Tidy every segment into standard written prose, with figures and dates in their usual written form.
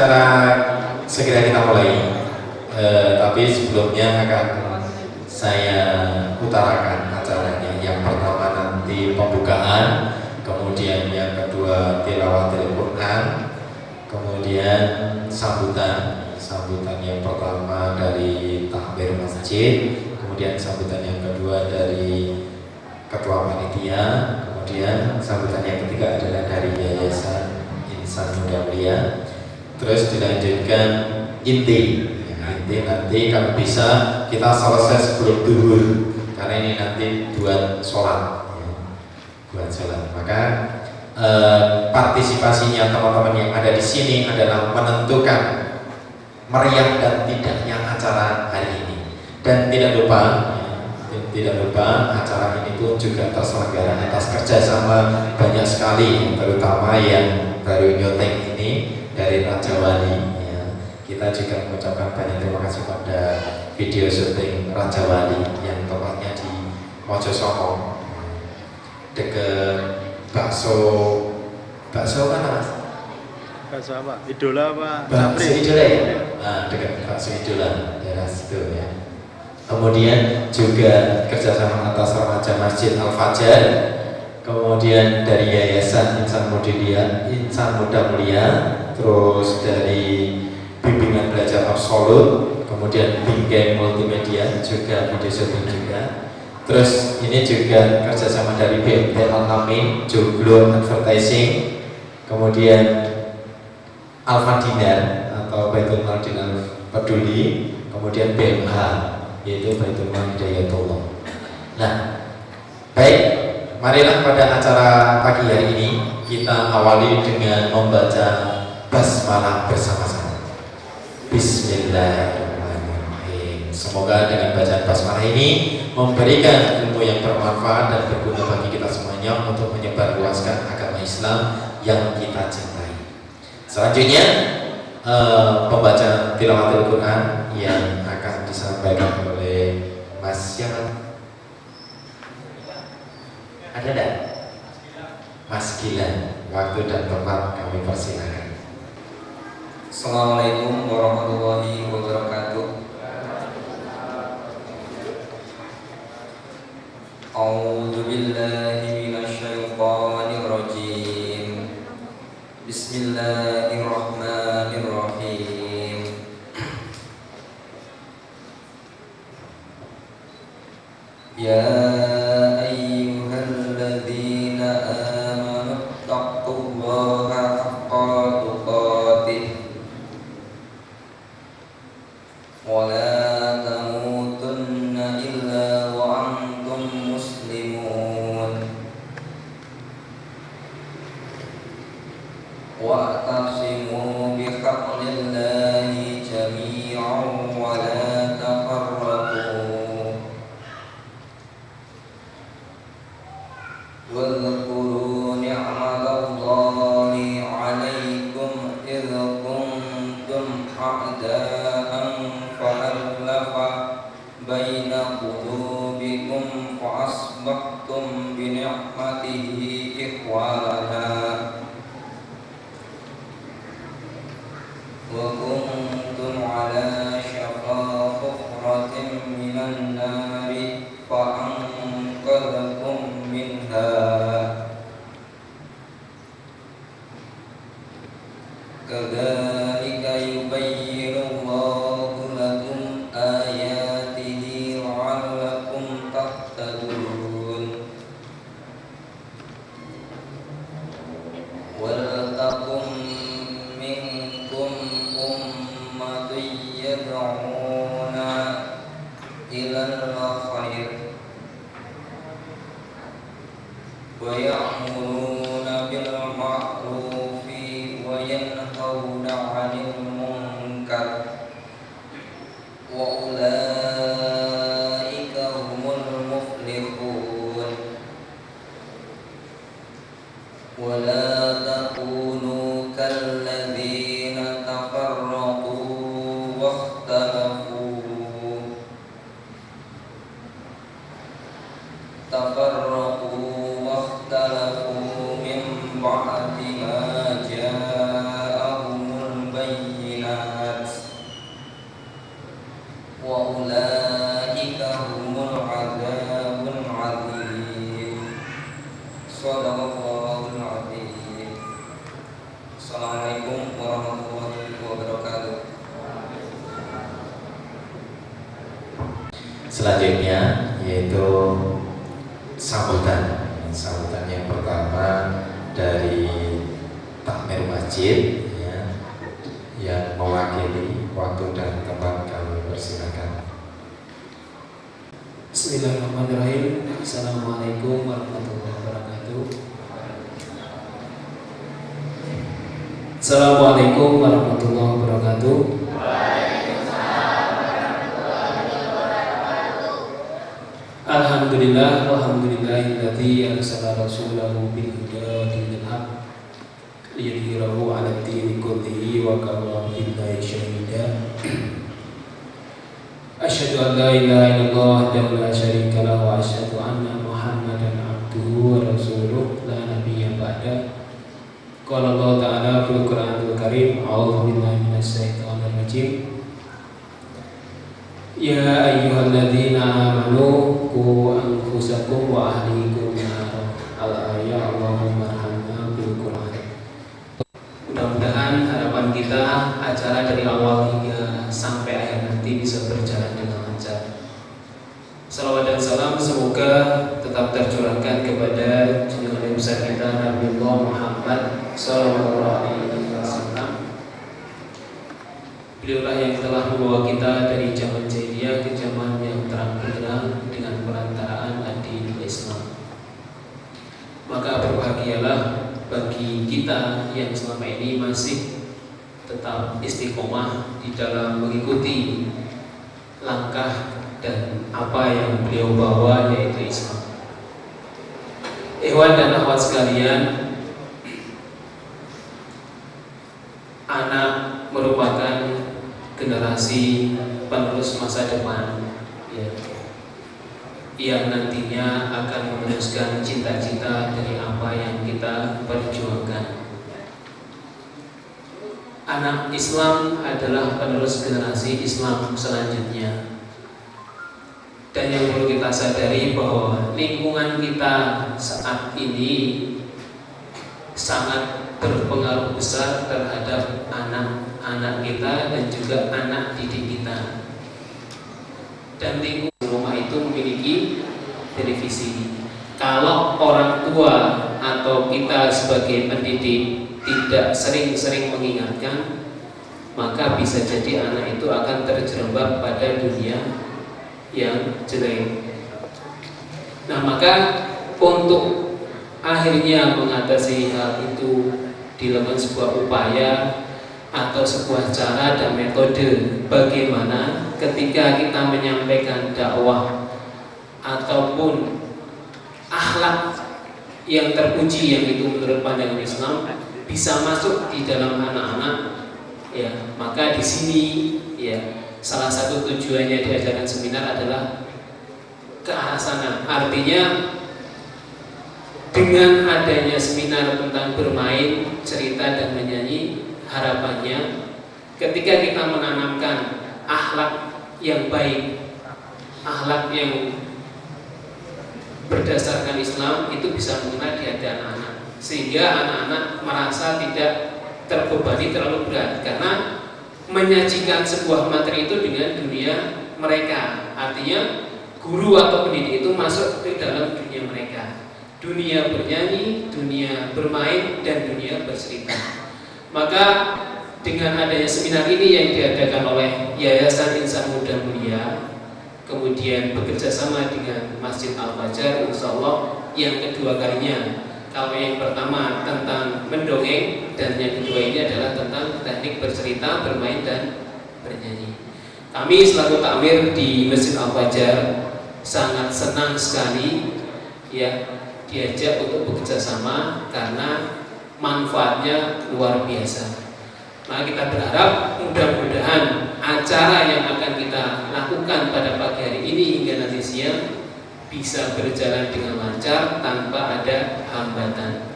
acara segera kita mulai. Tapi sebelumnya akan saya utarakan acaranya. Yang pertama nanti pembukaan, kemudian yang kedua tilawatil Quran, kemudian sambutan yang pertama dari takmir masjid, kemudian sambutan yang kedua dari ketua panitia, kemudian sambutan yang ketiga adalah dari Yayasan Insan Muda Mulia. Terus dilanjutkan inti nanti kalau bisa kita selesai sebelum duhur, karena ini nanti buat sholat maka partisipasinya teman-teman yang ada di sini adalah menentukan meriah dan tidaknya acara hari ini. Dan tidak lupa acara ini pun juga terselenggara atas kerjasama banyak sekali, terutama yang baru nyoteng ini dari Raja Wali. Kita juga mengucapkan banyak terima kasih pada video syuting Raja Wali yang tempatnya di Mojosongo, dekat bakso mana mas? Bakso apa? Idola apa? Bakso Idola ya? Nah, dekat bakso Idola daerah situ ya. Kemudian juga kerjasama atas remaja Masjid Al Fajar, kemudian dari Yayasan Insan Muda Mulia, terus dari Bimbingan Belajar Absolut, kemudian Bingkai Multimedia juga video syuting juga. Terus ini juga kerjasama dari BMT Al-Amin, Joglo Advertising, kemudian Alfa Dinar atau Baitul Mal Dinar Peduli, kemudian BMH yaitu Baitul Mal Hidayatullah. Nah, baik, marilah pada acara pagi hari ini kita awali dengan membaca basmalah bersama-sama. Bismillahirrahmanirrahim. Semoga dengan bacaan basmalah ini memberikan ilmu yang bermanfaat dan berguna bagi kita semuanya untuk menyebarluaskan agama Islam yang kita cintai. Selanjutnya pembacaan tilawatil Quran yang akan disampaikan oleh Mas siapa? Ada enggak? Mas Gilan. Waktu dan tempat kami persilakan. Assalamualaikum warahmatullahi wabarakatuh. A'udzu billahi minasyaitonir rajim. Bismillahirrahmanirrahim. Ya ayyuhalladzina amanu taqullaha haqqa tuqatih wa la tamutunna illa wa antum muslimun wa'tasimu bihablillahi jami'an wa la tafarraqu wadhkuru ni'matallahi 'alaikum idh kuntum a'da'an fa'alafa baina qulubikum fa'asbahtum bi ni'matihi ikhwana wa kuntum 'ala shafa hufratin minan nari fa'anqadhakum minha kadzalika yubayyinu Allahu lakum ayatihi la'allakum tahtadun wal takum minkum Selanjutnya yaitu sambutan. Sambutan yang pertama dari takmir masjid ya, yang mewakili waktu dan tempat kami persilakan. Bismillahirrahmanirrahim. Assalamualaikum warahmatullahi wabarakatuh. Assalamualaikum warahmatullahi wabarakatuh. Alhamdulillah, walhamdulillahilladzi arsala rasulahu bil huda wa dinil haq liyudhhirahu 'ala ad-dini kullihi wa kafa billahi shahida. Asyhadu an la ilaha illallah wahdahu la syarika lahu wa asyhadu anna Muhammadan 'abduhu wa rasuluh la nabiyya ba'da. Qala Allah ta'ala fil Qur'anil Karim, a'udzu billahi minasy syaithanir rajim. Ya ayyuhalladzina amanu qu anfusakum wa ahlikum nar. Al-ayat, Allahumma arhamna bil Qur'an. Mudah-mudahan harapan kita acara dari awal hingga sampai akhir nanti bisa berjalan dengan lancar. Salawat dan salam semoga tetap tercurahkan kepada junjungan yang besar kita Nabiullah Muhammad sallallahu alaihi wasallam. Beliaulah yang telah membawa kita dari zaman jahiliyah ke zaman yang terang benderang dengan perantaraan ad-din Islam. Maka berbahagialah bagi kita yang selama ini masih tetap istiqomah di dalam mengikuti langkah dan apa yang beliau bawa, yaitu Islam. Ikhwan dan akhwat sekalian, anak merupakan generasi penerus masa depan ya, yang nantinya akan meneruskan cita-cita dari apa yang kita perjuangkan. Anak Islam adalah penerus generasi Islam selanjutnya. Dan yang perlu kita sadari bahwa lingkungan kita saat ini sangat berpengaruh besar terhadap anak-anak kita dan juga anak didik kita. Dan lingkungan rumah itu memiliki televisi. Kalau orang tua atau kita sebagai pendidik tidak sering-sering mengingatkan, maka bisa jadi anak itu akan terjerembab pada dunia yang jelek. Nah, maka untuk akhirnya mengatasi hal itu dilakukan sebuah upaya atau sebuah cara dan metode bagaimana ketika kita menyampaikan dakwah ataupun akhlak yang terpuji, yang itu menurut pandangan Islam bisa masuk di dalam anak-anak ya. Maka di sini ya, salah satu tujuannya diadakan seminar adalah ke arah sana. Artinya dengan adanya seminar tentang bermain, cerita dan menyanyi, harapannya ketika kita menanamkan akhlak yang baik, akhlak yang berdasarkan Islam, itu bisa mengena di hati anak-anak, sehingga anak-anak merasa tidak terbebani terlalu berat karena menyajikan sebuah materi itu dengan dunia mereka. Artinya guru atau pendidik itu masuk ke dalam dunia mereka, dunia bernyanyi, dunia bermain, dan dunia bercerita. Maka dengan adanya seminar ini yang diadakan oleh Yayasan Insan Muda Mulia, kemudian bekerja sama dengan Masjid Al-Fajar, insya Allah yang kedua kalinya. Kalau yang pertama tentang mendongeng, dan yang kedua ini adalah tentang teknik bercerita, bermain, dan bernyanyi. Kami selaku takmir di Masjid Al-Fajar sangat senang sekali ya diajak untuk bekerja sama karena manfaatnya luar biasa. Maka kita berharap mudah-mudahan acara yang akan kita lakukan pada pagi hari ini hingga nanti siang bisa berjalan dengan lancar tanpa ada hambatan.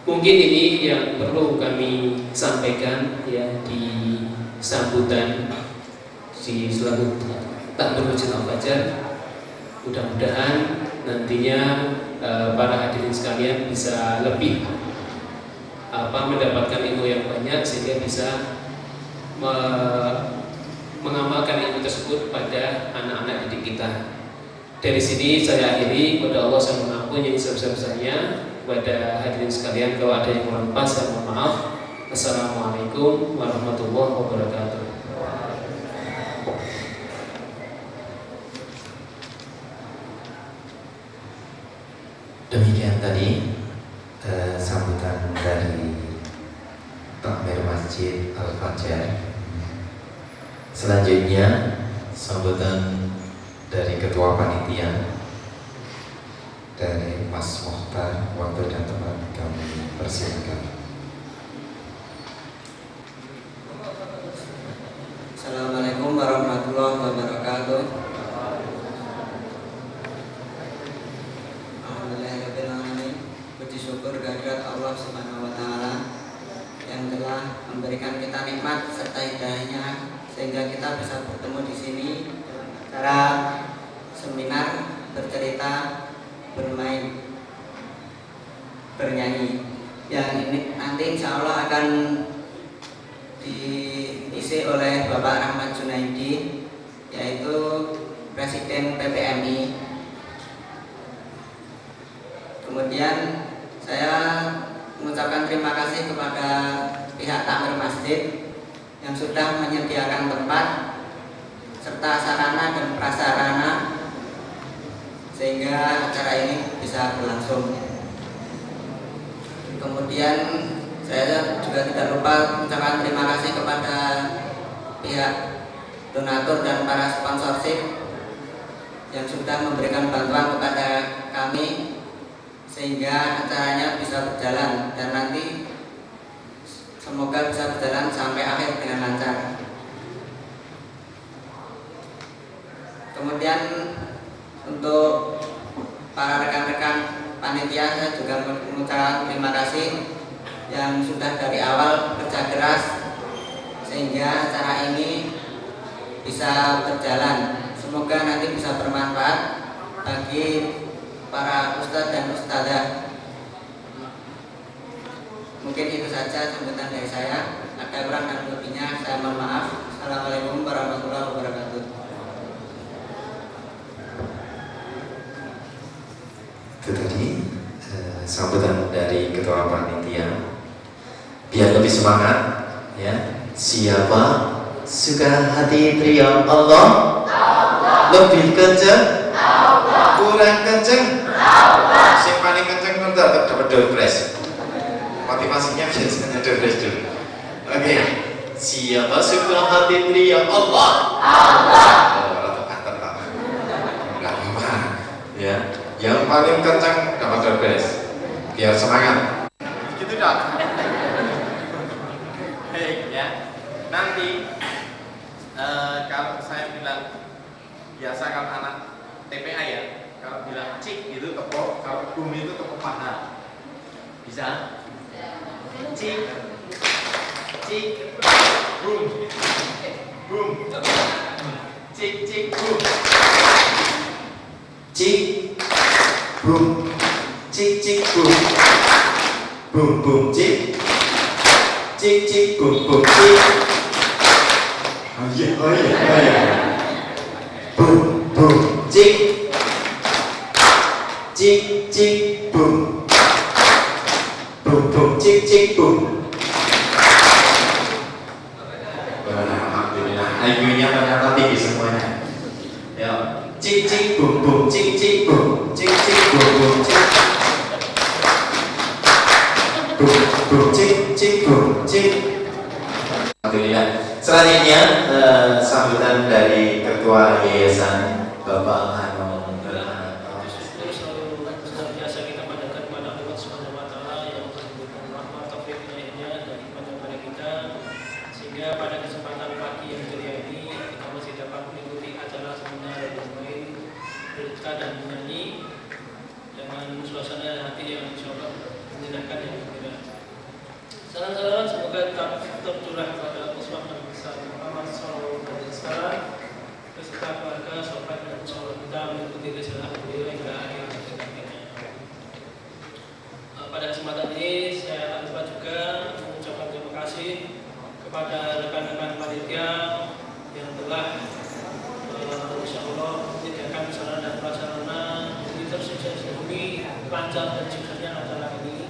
Mungkin ini yang perlu kami sampaikan ya di sambutan si selaku takmir Masjid Al-Fajar. Mudah-mudahan nantinya para hadirin sekalian bisa lebih mendapatkan ilmu yang banyak sehingga bisa mengamalkan ilmu tersebut tersebut pada anak-anak didik kita. Dari sini saya akhiri. Kepada Allah saya mohon ampun yang sebesar-besarnya. Kepada hadirin sekalian, kalau ada yang kurang pas saya mohon maaf. Assalamualaikum warahmatullahi wabarakatuh. Demikian tadi sambutan dari Takmir Masjid Al-Fajar. Selanjutnya sambutan dari Ketua Panitia dari Mas Mokhtar. Waktu dan tempat kami persilakan. Assalamualaikum warahmatullahi wabarakatuh. Alhamdulillahirrahmanirrahim. Puji syukur kehadirat Allah Subhanahu wa Ta'ala yang telah memberikan kita nikmat serta hidayahnya sehingga kita bisa bertemu di sini dalam acara seminar, bercerita, bermain, bernyanyi. Yang ini nanti insya Allah akan diisi oleh Bapak Rahmat Junaidi, yaitu Presiden PPMI. Kemudian saya mengucapkan terima kasih kepada pihak Takmir Masjid yang sudah menyediakan tempat serta sarana dan prasarana sehingga acara ini bisa berlangsung. Kemudian saya juga tidak lupa mengucapkan terima kasih kepada pihak donatur dan para sponsorship yang sudah memberikan bantuan kepada kami sehingga acaranya bisa berjalan dan nanti semoga bisa berjalan sampai akhir dengan lancar. Kemudian untuk para rekan-rekan panitia saya juga mengucapkan terima kasih yang sudah dari awal kerja keras sehingga acara ini bisa berjalan. Semoga nanti bisa bermanfaat bagi para ustadz dan ustadzah. Mungkin itu saja sambutan dari saya. Ada kurang dan lebihnya saya mohon maaf. Assalamualaikum warahmatullahi wabarakatuh. Itu tadi sambutan dari Ketua Panitia. Biar lebih semangat, ya. Siapa suka hati teriak Allah? Lebih kenceng? Kurang kenceng? Sing paling kenceng tetap dapat door prize. Motivasinya biasanya door prize dulu. Oke. Siapa suka hati teriak Allah? Oh, tepat. Enggak apa-apa. Ya. Yang paling kencang dapat door prize. Biar semangat. Gitu dah. Hei ya. Nanti kalau saya bilang biasa kalau anak TPA ya, kalau bilang cik itu tepuk, kalau bumi itu tepuk paha. Bisa? Cik, cik, boom, boom, cik, cik, boom, Cik, boom, cik cik boom, boom boom cik, cik cik boom boom cik. Oh iya. Boom boom cik, cik cik boom, boom boom cik cik boom. Alhamdulillah, IQ-nya ternyata tinggi semuanya. Ya. Cik cik boom boom cik cik boom, cik cik boom boom cik, boom boom cik cik boom cik. Alhamdulillah. Selanjutnya sambutan dari Ketua Yayasan Bapak Hanung. Biasa kita panjatkan kepada Allah Subhanahu wa Ta'ala yang memberikan rahmat taufik hidayahnya dari kepada kita sehingga pada kesempatan pagi yang ceria ini kita masih dapat mengikuti acara seminar dan bermain, bercerita dan menyanyi dengan suasana hati yang insyaallah menyenangkan dan gembira. Salam-salam semoga tetap tercurah kepada Allah Subhanahu wa Ta'ala Muhammad sallallahu alaihi wasallam beserta keluarga, sahabat dan sahabat kita mengikuti risalah beliau hingga akhir hayatnya. Pada kesempatan ini saya tak lupa juga mengucapkan terima kasih kepada rekan-rekan panitia yang telah lancar dan suksesnya acara ini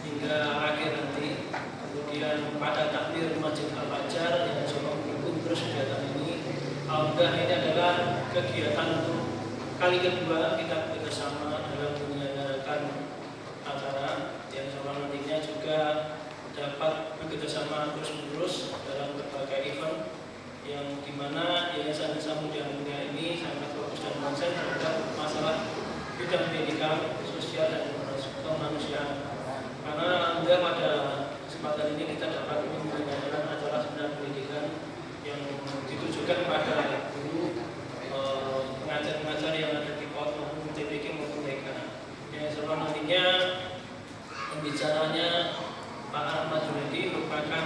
hingga akhir nanti. Kemudian pada takbir Masjid Al-Fajar yang coba mendukung terus kegiatan ini. Alhamdulillah ini adalah kegiatan untuk kali kedua kita bersama dalam menyelenggarakan acara yang sama nantinya juga dapat bekerjasama terus-menerus dalam berbagai event yang dimana Yayasan Desa Muda Mulia ini sangat fokus dan konsen terhadap masalah bidang pendidikan, sosial dan kemanusiaan. Karena pada kesempatan ini kita dapat menyelenggarakan acara seminar pendidikan yang ditujukan pada guru, pengajar-pengajar yang ada di PAUD maupun TPK maupun TK. Yang selama nantinya pembicaranya Pak Ahmad Junaidi merupakan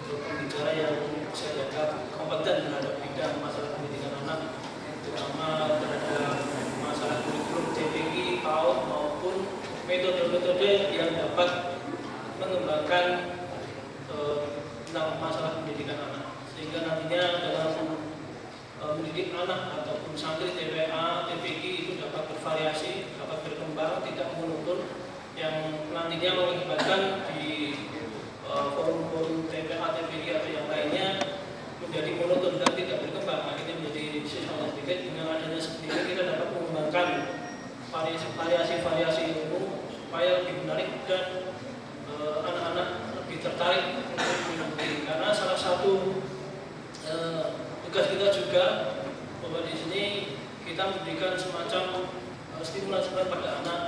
pembicara yang saya anggap kompeten terhadap bidang masalah pendidikan anak, terutama terhadap masalah kurikulum TPK, PAUD maupun metode-metode yang dapat mengembangkan tentang masalah pendidikan anak, sehingga nantinya dalam mendidik anak ataupun santri TPA, TPK itu dapat bervariasi, dapat berkembang, tidak monoton, yang nantinya mengakibatkan di forum-forum TPA, TPK atau yang lainnya menjadi monoton dan tidak berkembang. Akhirnya menjadi siswa sedikit. Dengan adanya seperti ini kita dapat mengembangkan variasi-variasi ilmu supaya lebih menarik dan anak-anak lebih tertarik untuk mengikuti. Karena salah satu tugas kita juga bahwa di sini kita memberikan semacam stimulasi pada anak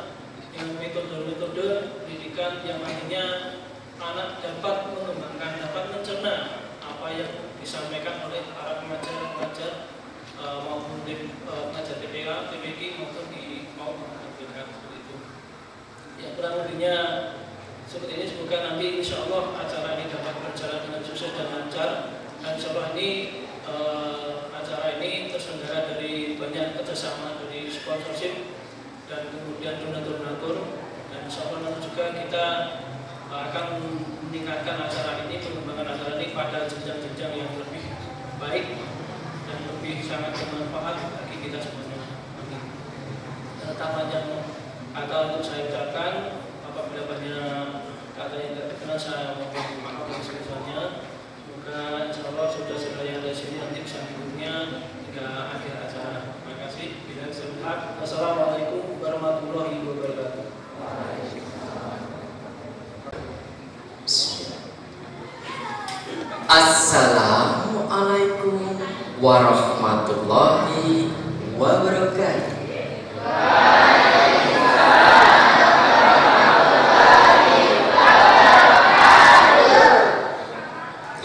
dengan metode-metode pendidikan yang akhirnya anak dapat mengembangkan, dapat mencerna apa yang disampaikan oleh para pengajar-pengajar maupun pengajar TPA, TPK maupun di seperti itu. Ya, kurang lebihnya seperti ini. Semoga nanti insya Allah acara ini dapat berjalan dengan sukses dan lancar. Dan insya Allah ini acara ini terselenggara dari banyak kerjasama dari sponsorship dan kemudian donatur-donatur. Dan insya Allah nanti juga kita akan meningkatkan acara ini, mengembangkan acara ini pada jenjang-jenjang yang lebih baik dan lebih sangat bermanfaat bagi kita semuanya. Tambahan yang kata untuk saya ucapkan, apabila banyak kata yang tidak terkenal saya mohon maaf dan sebagainya. Semoga insya Allah saudara-saudara yang ada di sini nanti bisa mendukungnya hingga akhir acara. Terima kasih. Bila sehat. Wassalamualaikum warahmatullahi wabarakatuh. Assalamualaikum warahmatullahi wabarakatuh.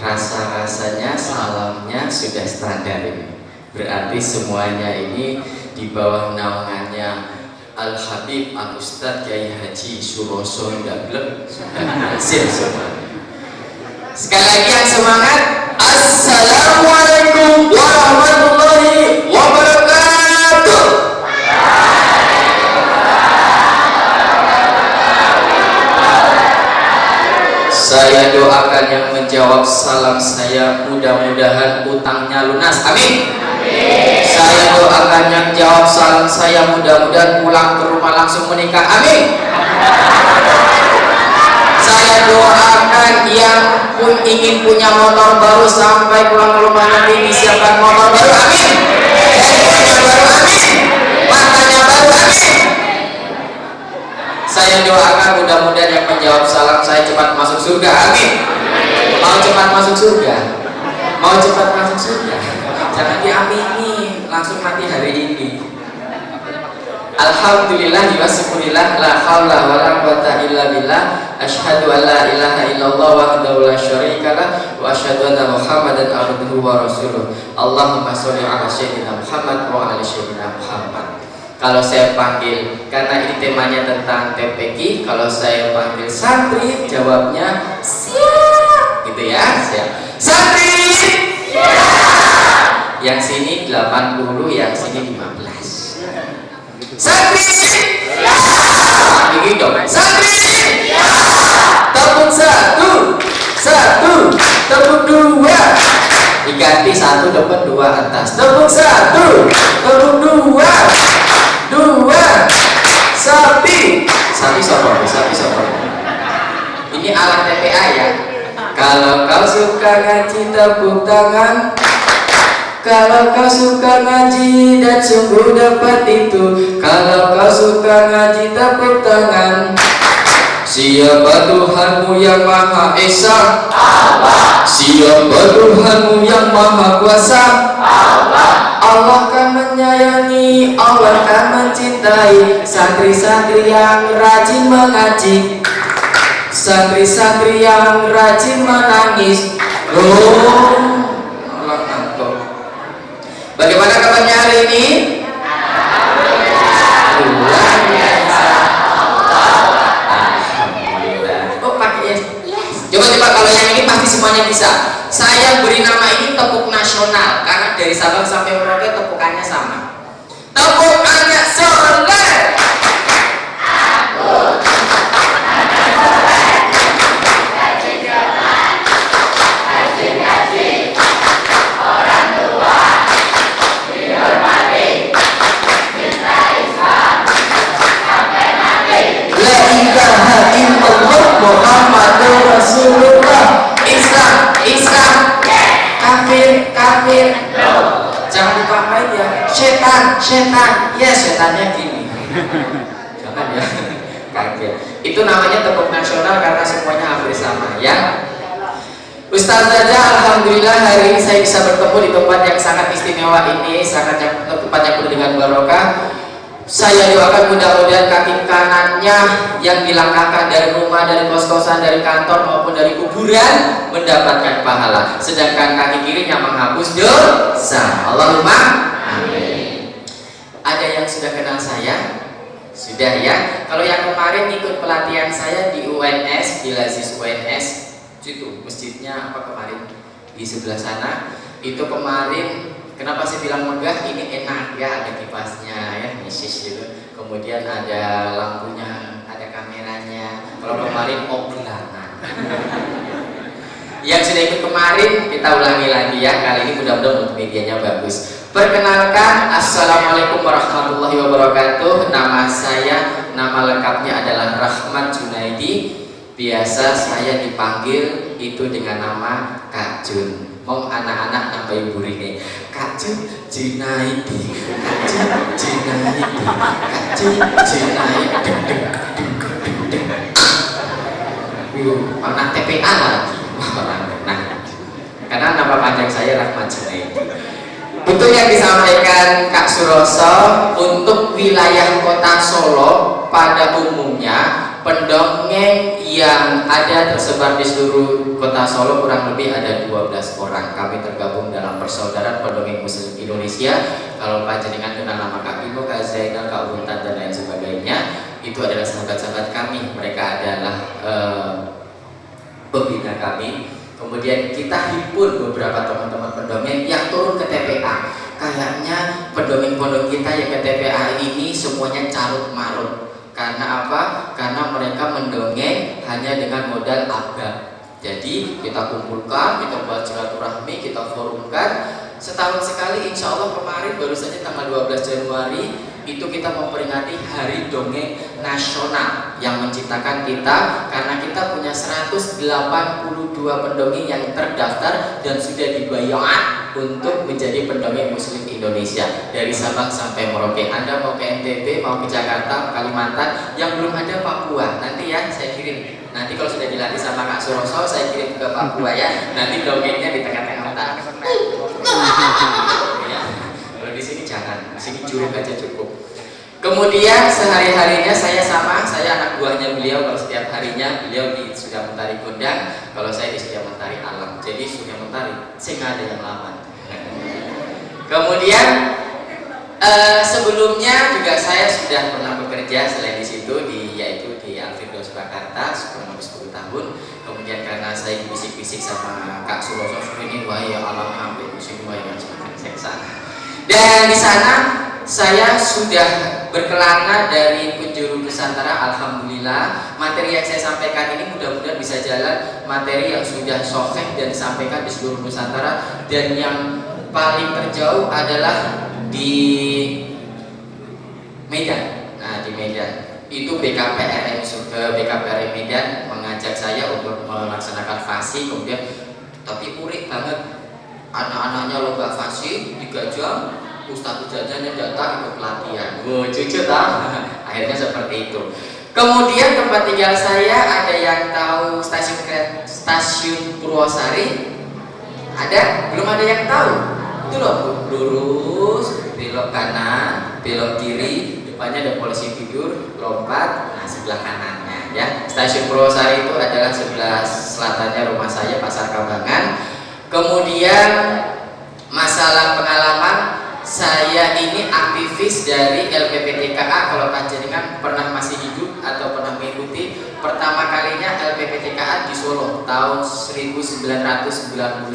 Rasa-rasanya salamnya sudah standar ini. Berarti semuanya ini di bawah naungannya Al-Habib Al-Ustadz Kiai Haji Suroso Ndablek sudah berhasil semuanya. Sekali lagi yang semangat. Assalamualaikum warahmatullahi wabarakatuh. Saya doakan yang menjawab salam saya mudah-mudahan utangnya lunas. Amin. Saya doakan yang jawab salam saya mudah-mudahan pulang ke rumah langsung menikah. Amin. Saya doakan yang ingin punya motor baru sampai pulang ke rumah nanti disiapkan motor baru. Amin. Handphonenya baru. Amin. Matanya baru. Amin. Saya doakan mudah-mudahan yang menjawab salam saya cepat masuk surga. Amin. Mau cepat masuk surga? Mau cepat masuk surga? Jangan diamini, langsung mati hari ini. Alhamdulillah wa syukurillah, la haula wa la quwata illa billah, asyhadu an la ilaha illallah wahdahu la syarikalah wa asyhadu anna Muhammadan abduhu wa rasuluh. Allahumma sholli ala sayyidina Muhammad wa ala sayyidina Muhammad. Kalau saya panggil, karena ini temanya tentang TPK, kalau saya panggil santri, jawabnya siap, gitu ya, siap. Santri, siap. Yang sini 80, yang sini 15. Santri, siap. Begini dong. Santri, siap. Tepuk 1, 1, tepuk 2. Diganti 1 depan 2 atas. Tepuk 1, tepuk 2, 2. Sapi. Sapi sopo. Ini alat TPA ya. Kalau kau suka ngaji tepuk tangan. Kalau kau suka ngaji dan sungguh dapat itu. Kalau kau suka ngaji tepuk tangan. Siapa Tuhanmu yang Maha Esa? Allah. Siapa Tuhanmu yang Maha Kuasa? Allah. Allah kan menyayangi, Allah kan mencintai santri-santri yang rajin mengaji, santri-santri yang rajin menangis. Allah ngantuk. Bagaimana kabarnya hari ini? Luar biasa. Oh pakai yes. Coba kalau yang ini pasti semuanya bisa. Saya beri nama ini tepuk nasional karena dari Sabang sampai Merauke tepukannya sama. Tepuk anak soleh. Muhammadur Rasulullah. Islam kafir jangan dipakai ya. Setan ya, setannya gini. Jangan ya, kaget. Itu namanya tepuk nasional karena semuanya hampir sama ya. Ustazah, alhamdulillah hari ini saya bisa bertemu di tempat yang sangat istimewa ini, tempat yang penuh dengan barokah. Saya doakan mudah-mudahan kaki kanannya yang dilangkahkan dari rumah, dari kos-kosan, dari kantor maupun dari kuburan mendapatkan pahala, sedangkan kaki kirinya menghapus dosa. Allahumma amin. Ada yang sudah kenal saya? Sudah ya. Kalau yang kemarin ikut pelatihan saya di UNS, di Lazis UNS, itu masjidnya apa kemarin di sebelah sana, itu kemarin. Kenapa saya bilang megah? Ini enak ya, ada kipasnya ya, misis gitu. Kemudian ada lampunya, ada kameranya. Kalau kemarin oglangan. Yang sudah ikut kemarin kita ulangi lagi ya. Kali ini mudah-mudahan untuk medianya bagus. Perkenalkan, assalamualaikum warahmatullahi wabarakatuh. Nama saya, nama lengkapnya adalah Rahmat Junaidi. Biasa saya dipanggil itu dengan nama Kak Jun. Mau anak-anak nambahin burine Kak Jun Junaidi, Kak Jun Junaidi, Kak Jun Junaidi. Anak TPA lagi. Nah, karena nama panjang saya Rahmat Junaidi. Betul yang disampaikan Kak Suroso, untuk wilayah kota Solo pada umumnya pendongeng yang ada tersebar di seluruh kota Solo kurang lebih ada 12 orang. Kami tergabung dalam persaudaraan pendongeng Muslim Indonesia. Kalau panjenengan kenal nama Kak Bimo, Kak Zainal, Kak Buntan dan lain sebagainya, itu adalah sahabat-sahabat kami. Mereka adalah pembina kami. Kemudian kita himpun beberapa teman-teman pendongeng yang turun ke TPA. Kayaknya pendongeng-pendongeng kita yang ke TPA ini semuanya carut marut. Karena apa? Karena mereka mendongeng hanya dengan modal agak. Jadi kita kumpulkan, kita buat silaturahmi, kita forumkan. Setahun sekali, insya Allah kemarin baru saja tanggal 12 Januari itu kita memperingati Hari Dongeng Nasional yang menciptakan kita, karena kita punya 182 pendongeng yang terdaftar dan sudah dibayar untuk menjadi pendongeng Muslim Indonesia dari Sabang sampai Merauke. Anda mau ke NTB, mau ke Jakarta, Kalimantan, yang belum ada Papua, nanti ya saya kirim. Nanti kalau sudah dilatih sama Kak Suroso, saya kirim ke Papua ya. Nanti dongengnya di tengah-tengah otak. Ya. Kalau di sini jangan, di sini curug aja cukup. Kemudian sehari-harinya saya anak buahnya beliau. Kalau setiap harinya beliau di Surya Mentari Gondang, kalau saya di Surya Mentari Alam. Jadi Surya Mentari, sehingga ada yang lawan. Kemudian sebelumnya juga saya sudah pernah bekerja selain di situ yaitu di Al-Firdaus Jakarta kurang lebih 10 tahun. Kemudian karena saya bisik-bisik sama Kak Suroso, ini wah ya alam hampir musim wah ya seksa. Dan di sana saya sudah berkelana dari penjuru Nusantara. Alhamdulillah materi yang saya sampaikan ini mudah-mudahan bisa jalan, materi yang sudah sahih dan disampaikan di seluruh Nusantara. Dan yang paling terjauh adalah di Medan. Nah di Medan itu BKPRM Medan mengajak saya untuk melaksanakan fasi, kemudian tapi urik banget, anak-anaknya lomba fasi 3 jam, Ustadz jajannya datang ikut pelatihan. Jujur tak? Akhirnya seperti itu. Kemudian tempat tinggal saya, ada yang tahu stasiun Purwosari? Ada? Belum ada yang tahu? Itu loh, lurus, belok kanan, belok kiri, depannya ada polisi tidur, lompat, nah sebelah kanannya ya. Stasiun Purwosari itu adalah sebelah selatannya rumah saya, Pasar Kambangan. Kemudian masalah pengalaman, saya ini aktivis dari LPPTKA. Kalau panjenengan pernah masih hidup atau pernah mengikuti, pertama kalinya LPPTKA di Solo tahun 1999.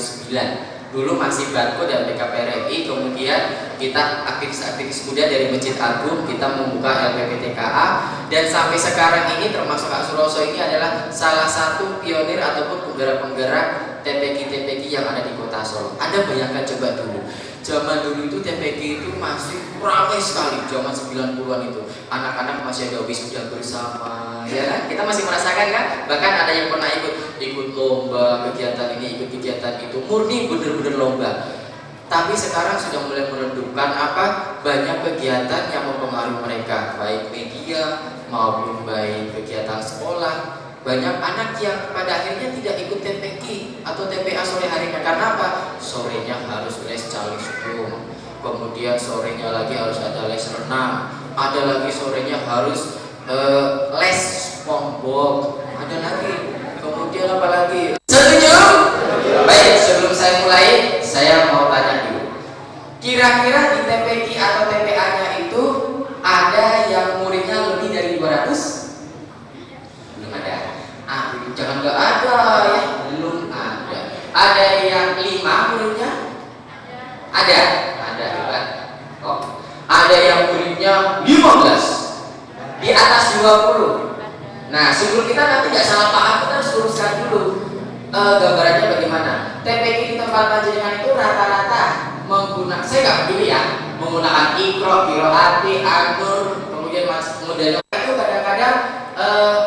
Dulu masih Batko dan BKPRI, kemudian kita aktivis-aktivis muda dari Masjid Agung, kita membuka LPPTKA, dan sampai sekarang ini termasuk Kak Suroso ini adalah salah satu pionir ataupun penggerak-penggerak TPQ yang ada di kota Solo. Anda bayangkan coba dulu, zaman dulu itu TPQ itu masih ramai sekali, zaman 90-an itu anak-anak masih ada wisuda bersama, ya kan? Kita masih merasakan kan? Bahkan ada yang pernah ikut lomba, kegiatan ini, ikut kegiatan itu, murni bener-bener lomba. Tapi sekarang sudah mulai menentukan banyak kegiatan yang mempengaruhi mereka, baik media maupun baik kegiatan sekolah. Banyak anak yang pada akhirnya tidak ikut TPQ atau TPA sore harinya. Karena apa? Sorenya harus les calistung, kemudian sorenya lagi harus ada les renang, ada lagi sorenya harus les SpongeBob, ada lagi, kemudian apa lagi? Setuju? Baik, sebelum saya mulai, saya mau tanya dulu. Kira-kira di TPQ atau TPA-nya itu ada yang muridnya lebih dari 200? Belum ada. Jangan nggak ada ya, belum ada. Ada yang 5 muridnya? Ada hebat. Oh, ada yang muridnya 15, di atas 20. Nah, sebelum kita nanti nggak salah paham, kita harus luruskan dulu gambarannya bagaimana. TPQ di tempat panjenengan itu rata-rata menggunakan, saya nggak peduli ya, menggunakan Iqra, Qiraati, An-Nur, kemudian modelnya itu kadang-kadang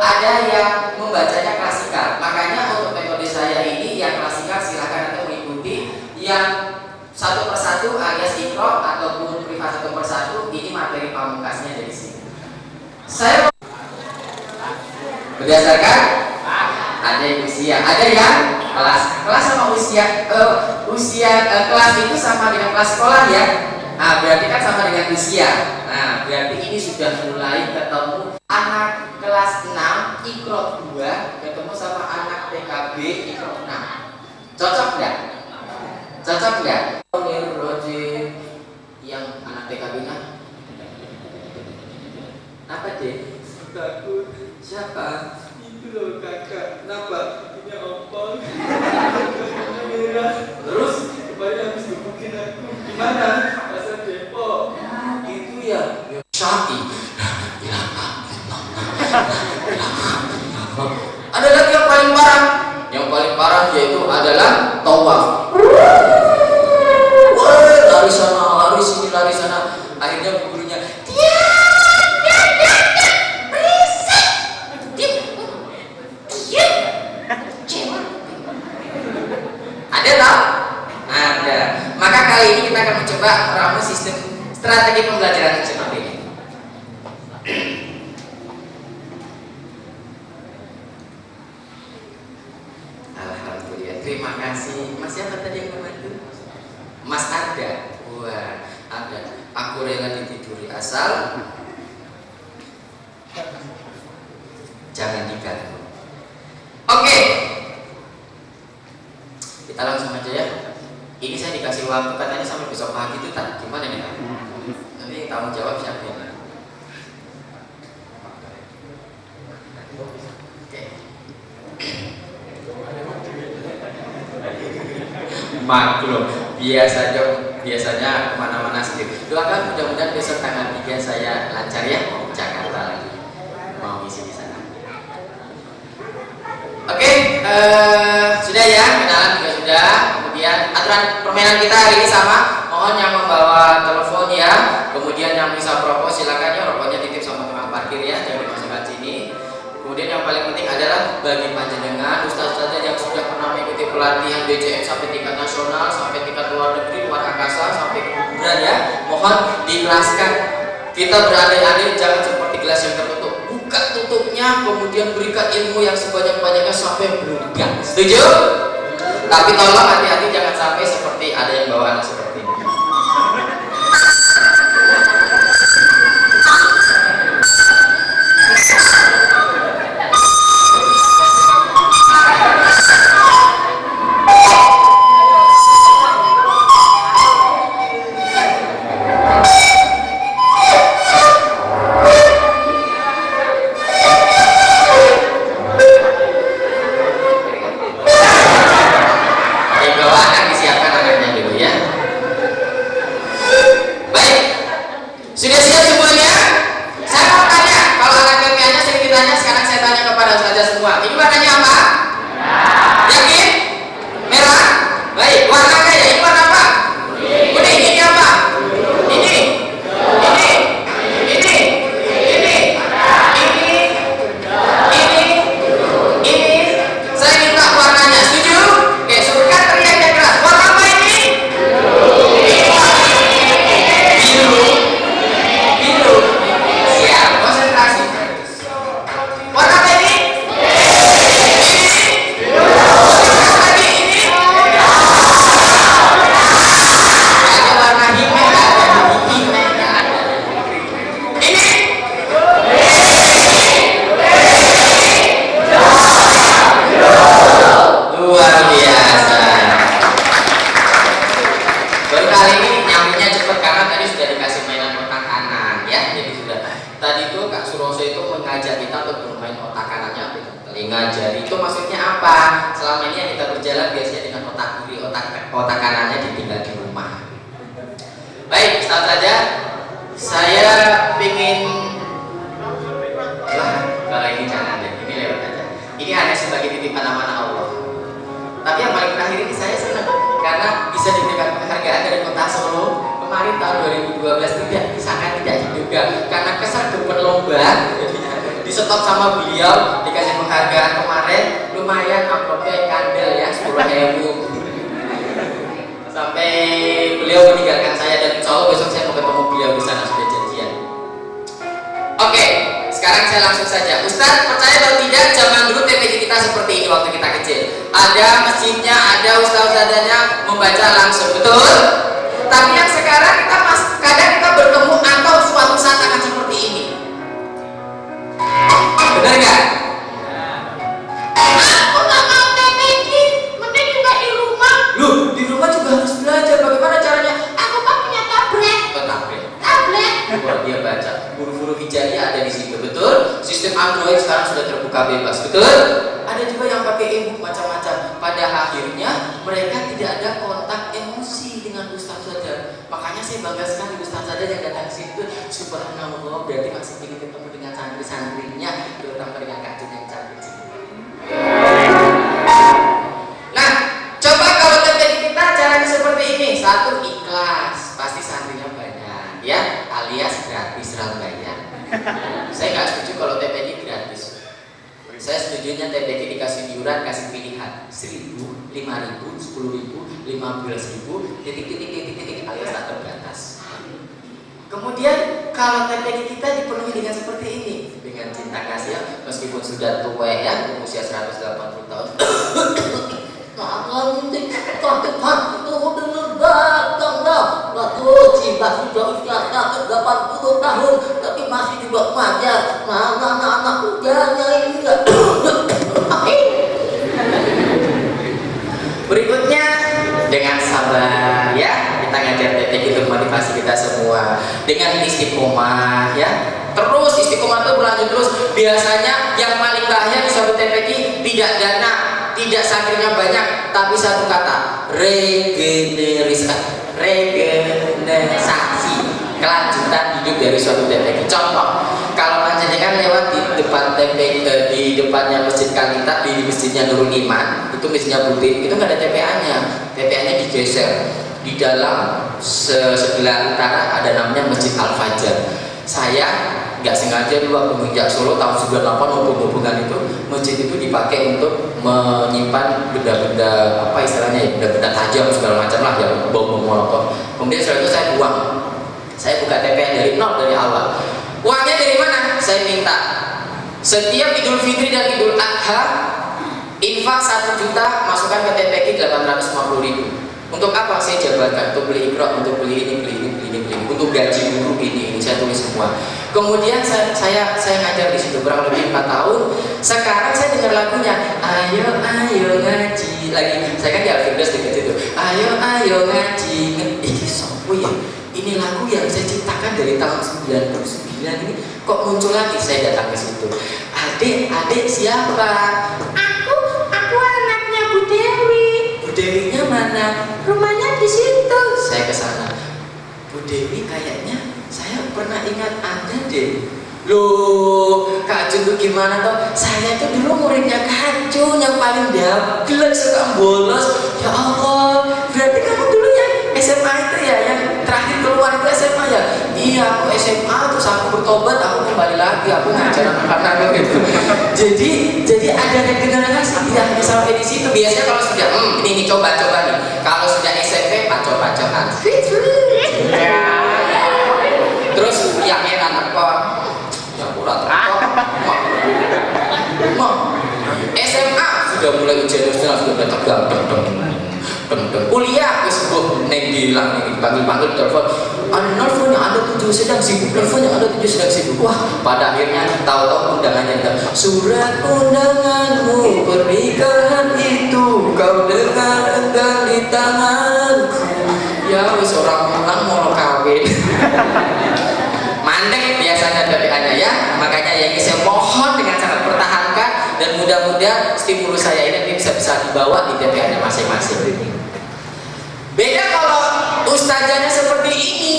ada yang membacanya klasikal. Makanya untuk metode saya ini yang klasikal silahkan Anda mengikuti, yang satu persatu alias Iqra ataupun privat satu persatu, ini materi pamungkasnya dari sini. Saya berdasarkan ada usia, ada yang kelas sama usia, kelas itu sama dengan kelas sekolah ya. Nah, berarti kan sama dengan usia. Nah, berarti ini sudah mulai ketemu anak kelas 6 Iqra 2 ketemu sama anak TKB Iqra 6. Cocok nggak? Cocok nggak? Yang anak TKB-nya apa deh? Takut. Siapa? Itu loh kakak. Kenapa? Punya ompong. Merah. Terus kemarin habis gebukin aku. Gimana? Pasar Depok. Gitu ya. Syaki. Ada lagi yang paling parah. Yang paling parah yaitu adalah tawaf. Wah, lari sana, lari sini, lari sana. Akhirnya gurunya ada tak? Ada. Maka kali ini kita akan mencoba meramu sistem strategi pembelajaran seperti ini. Alhamdulillah. Terima kasih. Mas siapa tadi yang membantu? Mas ada. Wah, ada. Aku rela ditiduri asal jangan diganggu. Oke. Kita langsung aja ya. Ini saya dikasih waktu katanya sampai besok pagi itu tak gimana nih Pak? Nanti tanggung jawab siapa ini? Oke. Maklum, biasanya kemana-mana sendiri. Doakan mudah-mudahan besok tanggal 3 saya lancar ya, Jakarta lagi. Mau ngisi di sana. Oke, sudah ya, kenalan juga sudah. Kemudian aturan permainan kita hari ini sama. Mohon yang membawa telepon ya. Kemudian yang bisa rokok silakan ya, rokoknya titip sama tukang parkir ya, jangan dimasukkan adalah bagi panjenengan ustaz-ustaz yang sudah pernah mengikuti pelatihan DCM sampai tingkat nasional, sampai tingkat luar negeri, luar angkasa, sampai keguguran ya, mohon diikhlaskan. Kita berandai-andai jangan seperti gelas yang tertutup, buka tutupnya, kemudian berikan ilmu yang sebanyak-banyaknya sampai berubah. Setuju? Tapi tolong hati-hati jangan sampai seperti ada yang bawa anak seperti ini. Berikutnya dengan sabar ya, kita ngajar TPQ untuk motivasi kita semua dengan istiqomah ya. Terus istiqomah itu berlanjut terus. Biasanya yang paling bahaya di suatu TPQ tidak dana, tidak santrinya banyak, tapi satu kata, regenerasi kelanjutan hidup dari suatu TPQ. Contoh, kalau panjenengan lewat di depan TPQ di depannya masjid Kalita, di masjidnya Nurul Iman, itu masjidnya Butin, itu nggak ada TPA-nya. TPA-nya digeser. Di dalam sebelah utara ada namanya Masjid Al Fajar. Saya nggak sengaja dulu waktu menginjak Solo tahun 98 hubungan itu masjid itu dipakai untuk menyimpan benda-benda apa istilahnya ya, benda-benda tajam segala macam lah yang bom molotov. Kemudian setelah itu saya buang, saya buka TPA dari nol dari awal. Uangnya dari mana? Saya minta setiap Idul Fitri dan Idul Adha infak 1 juta masukkan ke TPQ 850.000. Untuk apa saya jabarkan? Untuk beli Iqra, untuk beli ini, untuk gaji guru ini saya tulis semua. Kemudian saya ngajar di situ kurang lebih 4 tahun. Sekarang saya dengar lagunya, ayo ngaji lagi. Saya kan di Al-Firdaus dekat situ. Ayo ngaji. Ini sopo ya? Ini lagu yang saya ciptakan dari tahun 99 ini kok muncul lagi. Saya datang ke situ. Adik siapa? Aku anaknya Bu Dewi. Bu Dewinya mana? Rumahnya di situ. Saya ke sana. Bu Dewi kayaknya saya pernah ingat Anda deh. Loh, Kak Jun tuh gimana toh? Saya tuh dulu muridnya Kak Jun yang paling dablek suka bolos. Ya Allah, berarti kamu dulu yang SMA itu ya, yang terakhir keluar itu SMA ya? Iya, aku SMA terus aku bertobat, aku kembali lagi, aku ngajar anak-anak gitu. Jadi ada regenerasi tidak hanya sampai di situ. Biasanya kalau sudah ini coba nih. Kalau sudah SMP pacok-pacokan. Terus yang enak apa? Ya kurang SMA sudah mulai ujian nasional sudah tegang. Kuliah wis neng bilang nih panggil telepon. Nelfon yang ada 7 sedang sibuk. Wah, pada akhirnya tahu-tahu undangannya surat undanganmu pernikahan itu kau dengar enggan di tanganku. Ya wis orang mau kawin. Mandek biasanya TPA-nya ya. Makanya yang saya mohon dengan sangat pertahankan dan mudah-mudahan stimulus saya ini bisa dibawa di TPA-nya masing-masing. Beda kalau ustazahnya seperti ini.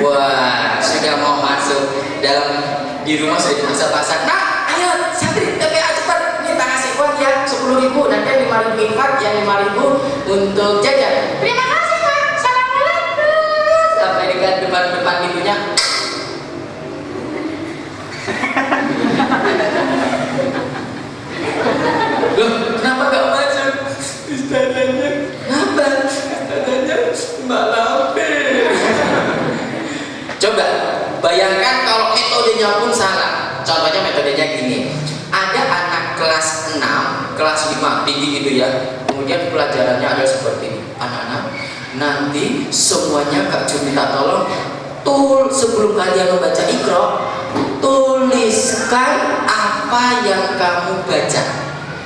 Wah, sudah mau masuk dalam di rumah sudah dimasak-masak. Nah, ayo santri TPA cepat minta kasih uang ya 10.000, nanti 5.000 infak, yang 5.000 untuk jajan. Terima kasih Pak. Assalamualaikum. Sampai dekat depan pintunya. Loh, kenapa gak masuk? Ustazahnya. Kenapa? Ustazahnya Mbak Lampir. Coba bayangkan kalau metodenya pun salah. Contohnya metodenya gini. Ada anak kelas 6, kelas 5, tinggi gitu ya. Kemudian pelajarannya ada seperti ini. Anak-anak, nanti semuanya Kak Jun minta tolong sebelum kalian membaca Iqra, tuliskan apa yang kamu baca.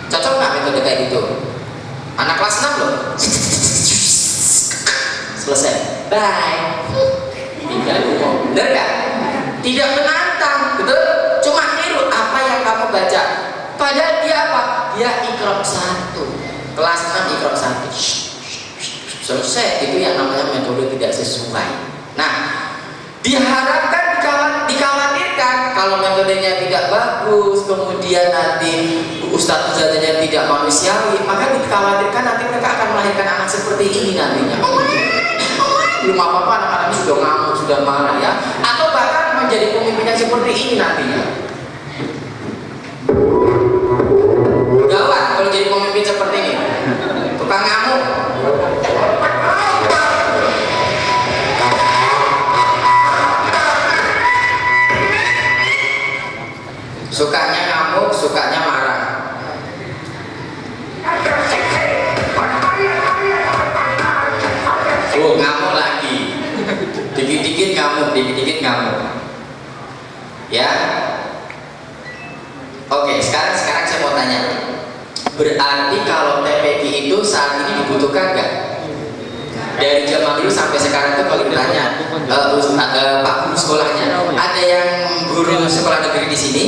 Cocok nggak metode kayak gitu? Anak kelas 6 loh. Selesai. Bye. Tinggal ngomong. Bener nggak? Tidak menantang, betul? Cuma niru apa yang kamu baca. Padahal dia apa? Dia Iqra 1. Kelas 6 Iqra 1. Selesai. Itu yang namanya metode tidak sesuai. Nah, diharapkan dikhawatirkan kalau metodenya tidak bagus, kemudian nanti ustadz-ustadznya tidak manusiawi, maka dikhawatirkan nanti mereka akan melahirkan anak seperti ini nantinya. Belum apa-apa anak-anaknya sudah ngamuk, sudah marah ya, atau bahkan menjadi pemimpin yang seperti ini nantinya. Gawat kalau jadi pemimpin seperti ini, tukang ngamuk. Sukanya ngamuk, sukanya marah. Oh, ngamuk lagi. Dikit-dikit ngamuk. Ya. Oke, sekarang saya mau tanya. Berarti kalau TPQ itu saat ini dibutuhkan nggak? Dari zaman dulu sampai sekarang tuh kalau ditanya Pak guru sekolahnya, ada yang guru sekolah negeri di sini?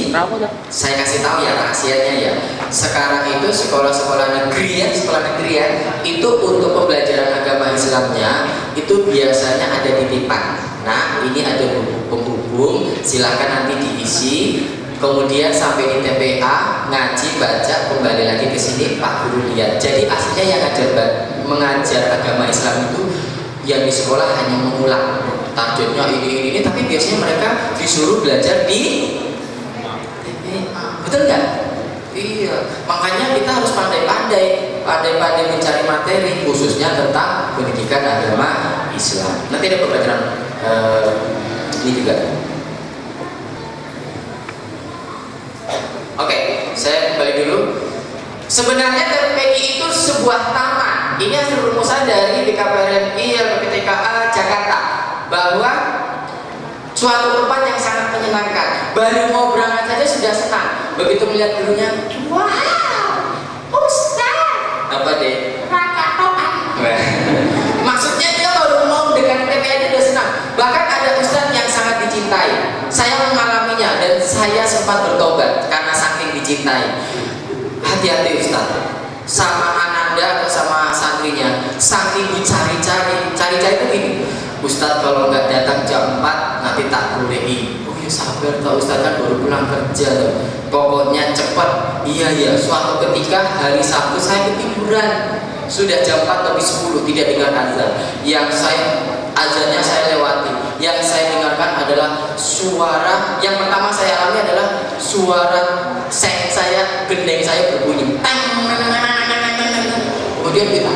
Saya kasih tahu ya rahasianya ya. Sekarang itu sekolah-sekolah negeri ya, itu untuk pembelajaran agama Islamnya itu biasanya ada titipan. Nah, ini ada buku penghubung, silakan nanti diisi. Kemudian sampai di TPA ngaji, baca, kembali lagi ke sini Pak Guru lihat. Jadi aslinya yang mengajar agama Islam itu yang di sekolah hanya mengulang. targetnya ini, tapi biasanya mereka disuruh belajar di TPA, betul nggak? Iya, makanya kita harus pandai-pandai mencari materi khususnya tentang pendidikan agama Islam. Nanti ada pembelajaran ini juga. Oke, saya kembali dulu. Sebenarnya TPI itu sebuah taman. Ini hasil rumusan dari BKPRMI LPTKA Jakarta, bahwa suatu tempat yang sangat menyenangkan. Baru mau berangkat saja sudah senang. Begitu melihat gurunya, wow, Ustaz. Apa deh? Rakatoan. Maksudnya dia baru mau dengan TPI aja udah senang. Bahkan ada Ustaz yang sangat dicintai. Saya mengalaminya dan saya sempat bertobat karena saking dicintai. Hati-hati Ustaz, sama ananda atau sama santrinya, saking dicari-cari itu gini, Ustaz kalau nggak datang jam 4 nanti tak bolehin. Oh ya sabar toh Ustaz, kan baru pulang kerja loh. Pokoknya cepat. Iya, suatu ketika hari Sabtu saya ketiduran, sudah jam 4:10 tidak dengar azan. Azannya saya lewati. Yang saya dengarkan adalah suara, yang pertama saya alami adalah suara seng saya, gendeng saya berbunyi. Kemudian itu,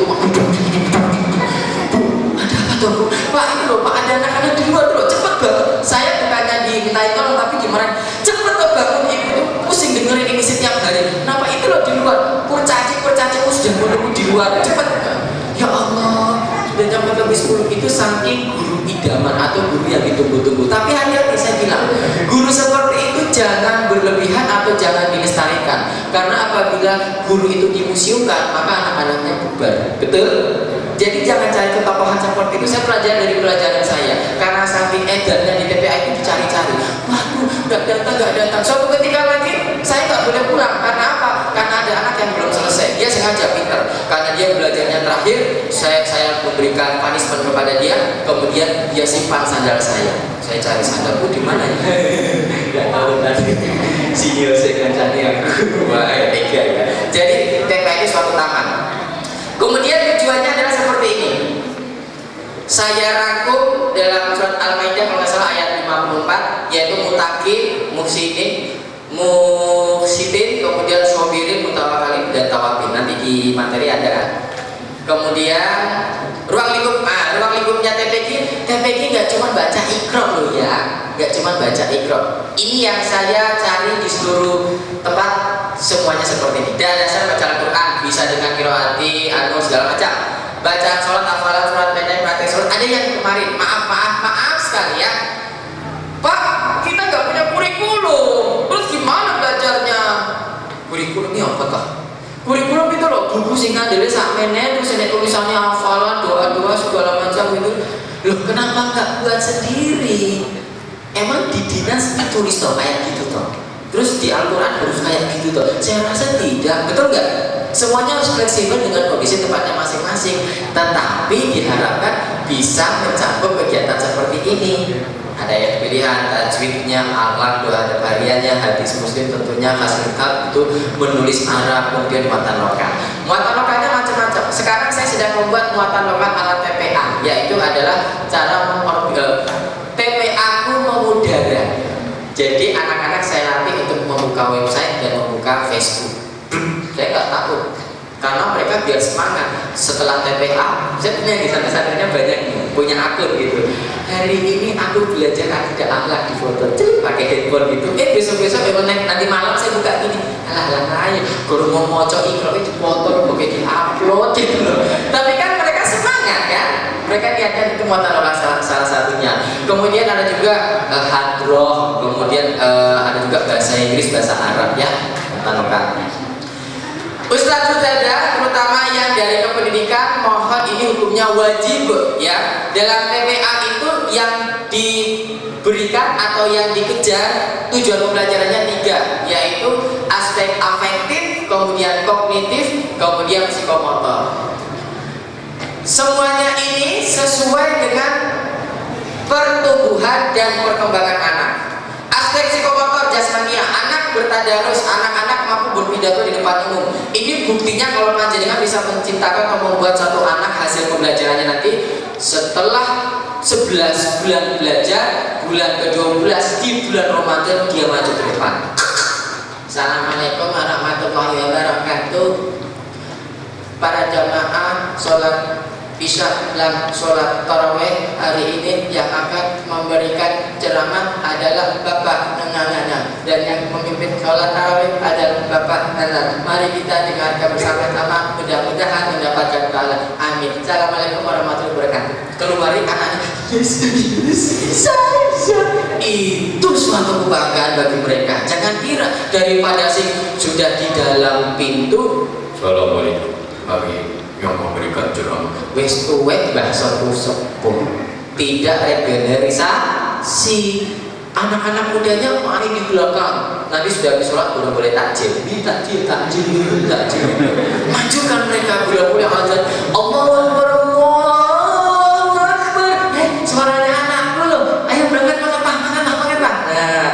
ada apa tuh? Pak ini loh, Pak ada anak-anak di luar loh, cepet banget. Saya bukannya dimintai tolong tapi gimana? Cepet tuh bangun, ibu tuh pusing dengerin ini setiap hari. Kenapa itu loh di luar? Kurcaci sudah menunggu di luar, cepet. Ya Allah, sudah jam 4:10 itu saking guru idaman atau guru yang ditunggu-tunggu. Tapi hati-hati saya bilang, guru seperti itu jangan berlebihan atau jangan dilestarikan. Karena apabila guru itu dimuseumkan, maka anak-anaknya bubar. Betul? Jadi jangan cari ketokohan seperti itu. Saya pelajari dari pelajaran saya. Karena saking edarnya di TPA itu dicari-cari. Waduh, nggak datang. Suatu ketika lagi saya nggak boleh pulang. Karena apa? Karena ada anak yang belum selesai. Dia sengaja pintar. Karena dia belajarnya terakhir, saya memberikan punishment kepada dia. Kemudian dia simpan sandal saya. Saya cari sandalku di mana ya? Nggak tahu tadi. Si Yose kan cari aku. Wah, tiga ya. Jadi TPA itu suatu taman. Kemudian tujuannya adalah seperti ini. Saya rangkum dalam surat Al-Maidah kalau nggak salah ayat 54, yaitu mutakin, muhsidin, kemudian sobirin, mutawakalin, dan tawabin. Nanti di materi ada. Kemudian ruang lingkupnya TPG nggak cuma baca ikro loh ya, nggak cuma baca ikro. Ini yang saya cari di seluruh tempat, semuanya seperti ini. Dan dasar baca Al-Quran bisa dengan kiroati, segala macam. Bacaan sholat, hafalan surat pendek, praktek sholat. Ada yang kemarin, maaf sekali ya, Pak, kita nggak punya kurikulum. Terus gimana belajarnya? Kurikulum ini apa toh? Kurikulum itu loh, buku singkat dari sakmene, terus ada tulisannya hafalan, doa-doa segala macam itu. Loh, kenapa nggak buat sendiri? Emang di dinas tulis toh kayak gitu toh? Terus di Al-Quran harus kayak gitu toh? Saya rasa tidak, betul nggak? Semuanya harus fleksibel dengan kondisi tempatnya masing-masing. Tetapi diharapkan bisa mencakup kegiatan seperti ini. Ada ayat pilihan, tajwidnya, alam, doa dan hariannya, hadis muslim tentunya, fasilitas itu menulis Arab, kemudian muatan lokal. Muatan lokalnya macam-macam. Sekarang saya sedang membuat muatan lokal ala TPA, yaitu adalah cara TPA ku mengudara. Jadi anak-anak saya latih untuk membuka website dan membuka Facebook. Saya nggak takut, karena mereka biar semangat. Setelah TPA, saya punya di sana-sananya banyak punya akun gitu. Hari ini aku belajar akidah akhlak di foto, pakai handphone gitu. Besok-besok nanti malam saya buka gini. Alah, kalau mau moco ikro itu foto, pakai di-upload gitu loh. Tapi kan mereka semangat kan? Mereka niatkan itu muatan lokal salah satunya. Kemudian ada juga hadroh, kemudian ada juga bahasa Inggris, bahasa Arab ya, muatan lokal. Ustadz-ustadzah terutama yang dari kependidikan, mohon ini hukumnya wajib ya. Dalam TPA itu yang diberikan atau yang dikejar tujuan pembelajarannya 3, yaitu aspek afektif, kemudian kognitif, kemudian psikomotor. Semuanya ini sesuai dengan pertumbuhan dan perkembangan anak. Aspek psikomotor jasmania, anak bertadarus, anak-anak mampu berpidato di depan umum. Ini buktinya kalau panjenengan bisa menciptakan atau membuat satu anak hasil pembelajarannya nanti setelah 11 bulan belajar, bulan ke-12 di bulan Ramadan dia maju ke depan. Assalamualaikum warahmatullahi wabarakatuh. Para jamaah sholat Isya dan sholat tarawih hari ini yang akan memberikan ceramah adalah Bapak Nana, dan yang memimpin sholat tarawih adalah Bapak Nana. Mari kita dengarkan bersama-sama, mudah-mudahan mendapatkan pahala. Amin. Assalamualaikum warahmatullahi wabarakatuh. Keluarin anak-anak. Itu suatu kebanggaan bagi mereka. Jangan kira daripada sing sudah di dalam pintu. Assalamualaikum bagi yang memberikan ceramah wes tuwek bahasa sepuh, tidak regenerasi. Anak-anak mudanya mari di belakang, nanti sudah habis sholat boleh takjil, ini takjil. Majukan mereka boleh azan Allahu Akbar, Allahu Akbar. Suaranya anak dulu, ayo berangkat makan pak. Nah,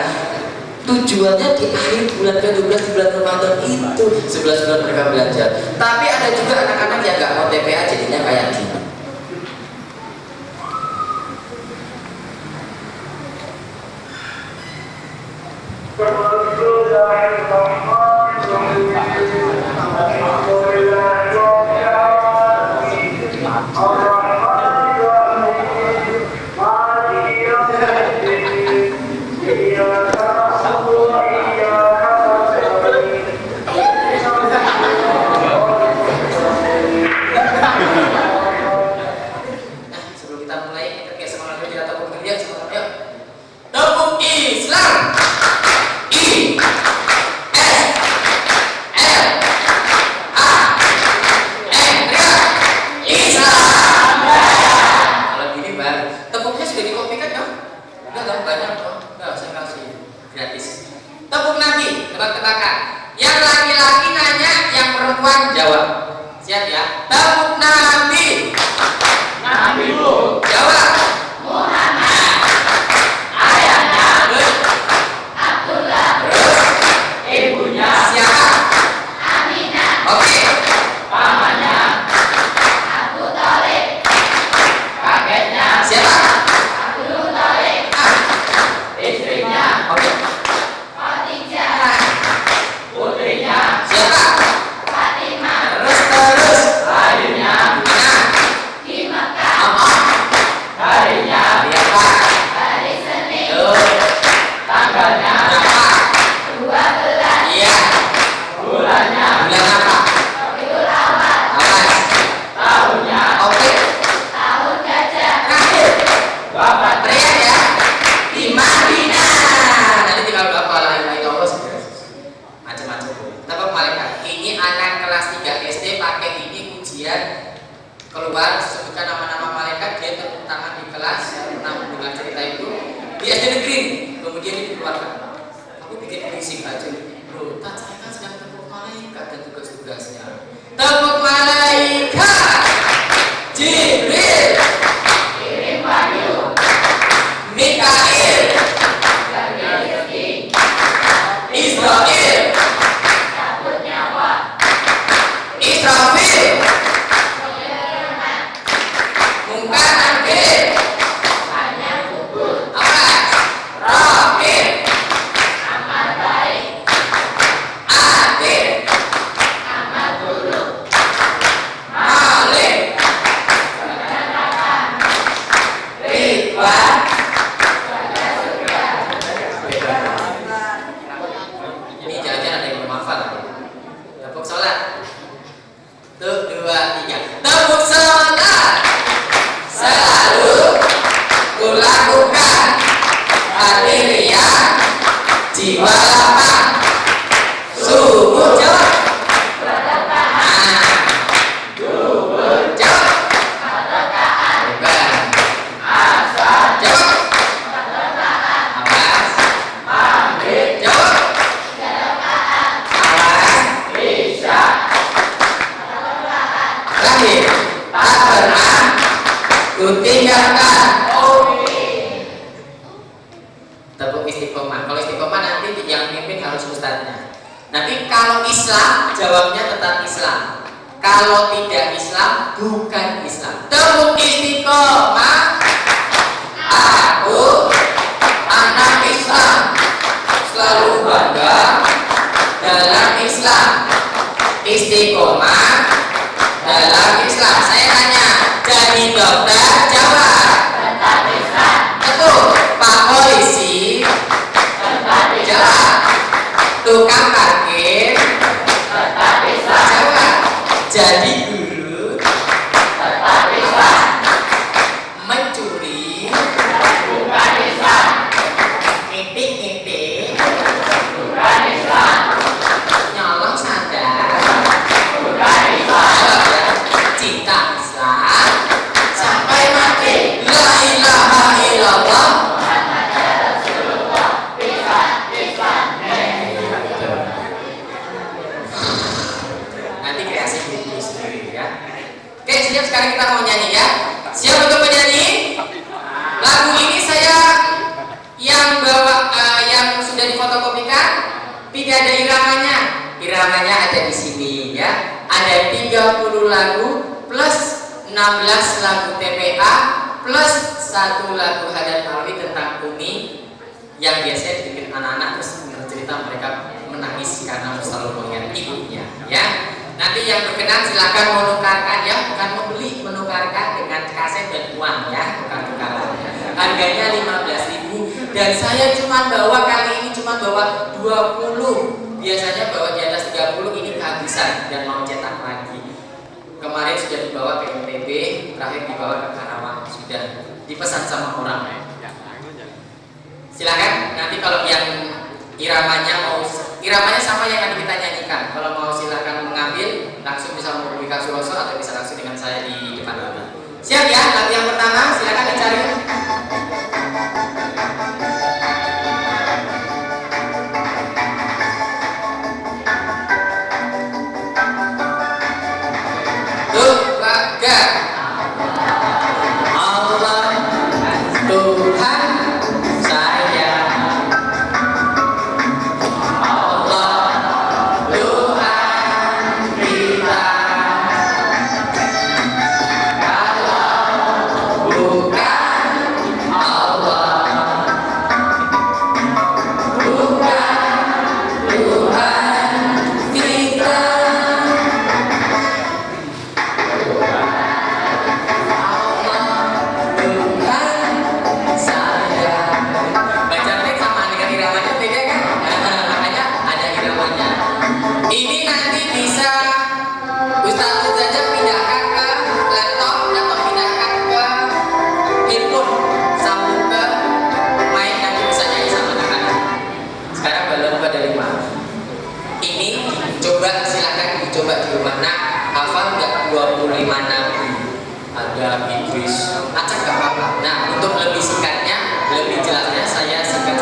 tujuannya di akhir bulan ke-12 di bulan Ramadan itu 11 bulan mereka belajar. Tapi ada juga anak-anak yang gak mau TPA jadinya kayak gini. Tepuk istiqomah. Kalau istiqomah nanti yang mimpin harus ustadznya. Nanti kalau Islam jawabnya tetap Islam. Kalau tidak Islam bukan Islam. Tepuk istiqomah. ada iramanya. Iramanya ada di sini ya. Ada 30 lagu plus 16 lagu TPA plus 1 lagu Hadat Alwi tentang Umi yang biasanya dibikin anak-anak terus cerita mereka menangis karena selalu melihat ibunya ya. Nanti yang berkenan silakan menukarkan ya, bukan membeli, menukarkan dengan kaset dan uang ya, tukar-tukaran. Harganya 15.000 dan saya cuma bawa kali ini cuma bawa 20. Biasanya bawa di atas 30 ini kehabisan dan mau cetak lagi. Kemarin sudah dibawa ke NTB, terakhir dibawa ke Karawang, sudah dipesan sama orang. Silakan nanti kalau yang iramanya sama yang nanti kita nyanyikan. Kalau mau silakan mengambil, langsung bisa menghubungi Kak Suroso atau bisa langsung dengan saya di depan rumah. Siap ya, lagu yang pertama silakan dicari. Tuh, Baga. Allah Tuhan saya. Ini nanti bisa Ustaz saja pindahkan ke laptop atau pindahkan ke handphone, sambung ke main nanti bisa nyanyi sama anak-anak. Sekarang belum pada 5. Ini coba silakan dicoba di rumah. Nah, hafal nggak 25 nabi? Ada Idris, acak nggak apa-apa. Nah, untuk lebih singkatnya, lebih jelasnya saya singkat.